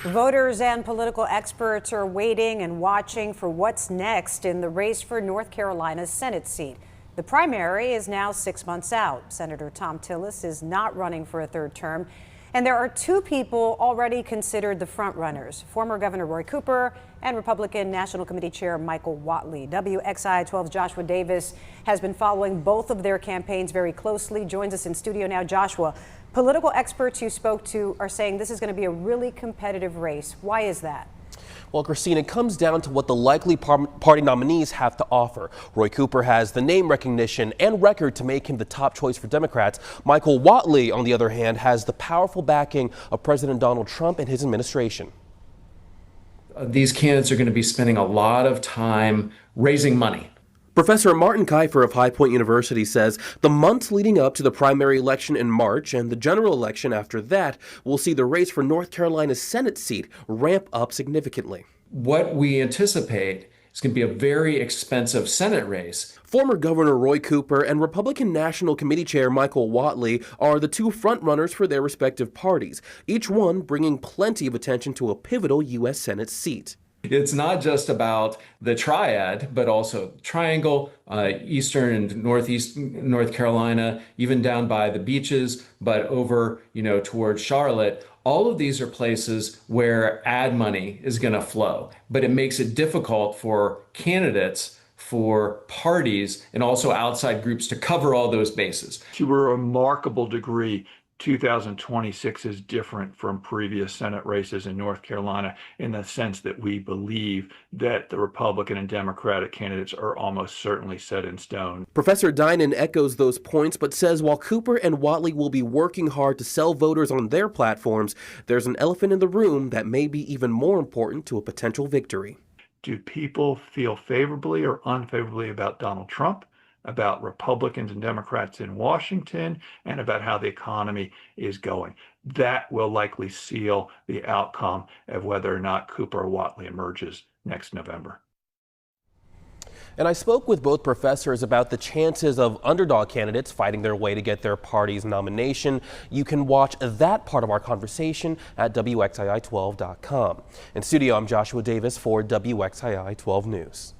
Voters and political experts are waiting and watching for what's next in the race for North Carolina's Senate seat. The primary is now 6 months out. Senator Thom Tillis is not running for a third term. And there are two people already considered the frontrunners, former Governor Roy Cooper and Republican National Committee Chair Michael Whatley. WXII 12's Joshua Davis has been following both of their campaigns very closely. Joins us in studio now. Joshua, political experts you spoke to are saying this is going to be a really competitive race. Why is that? Well, Christine, it comes down to what the likely party nominees have to offer. Roy Cooper has the name recognition and record to make him the top choice for Democrats. Michael Whatley, on the other hand, has the powerful backing of President Donald Trump and his administration. These candidates are going to be spending a lot of time raising money. Professor Martin Kifer of High Point University says the months leading up to the primary election in March and the general election after that will see the race for North Carolina's Senate seat ramp up significantly. What we anticipate is going to be a very expensive Senate race. Former Governor Roy Cooper and Republican National Committee Chair Michael Whatley are the two frontrunners for their respective parties, each one bringing plenty of attention to a pivotal U.S. Senate seat. It's not just about the triad, but also triangle, eastern and northeast North Carolina, even down by the beaches, but over, towards Charlotte. All of these are places where ad money is going to flow, but it makes it difficult for candidates, for parties, and also outside groups to cover all those bases. To a remarkable degree, 2026 is different from previous Senate races in North Carolina in the sense that we believe that the Republican and Democratic candidates are almost certainly set in stone. Professor Dinan echoes those points, but says while Cooper and Whatley will be working hard to sell voters on their platforms, there's an elephant in the room that may be even more important to a potential victory. Do people feel favorably or unfavorably about Donald Trump, about Republicans and Democrats in Washington, and about how the economy is going? That will likely seal the outcome of whether or not Cooper or Whatley emerges next November. And I spoke with both professors about the chances of underdog candidates fighting their way to get their party's nomination. You can watch that part of our conversation at WXII12.com. In studio, I'm Joshua Davis for WXII 12 News.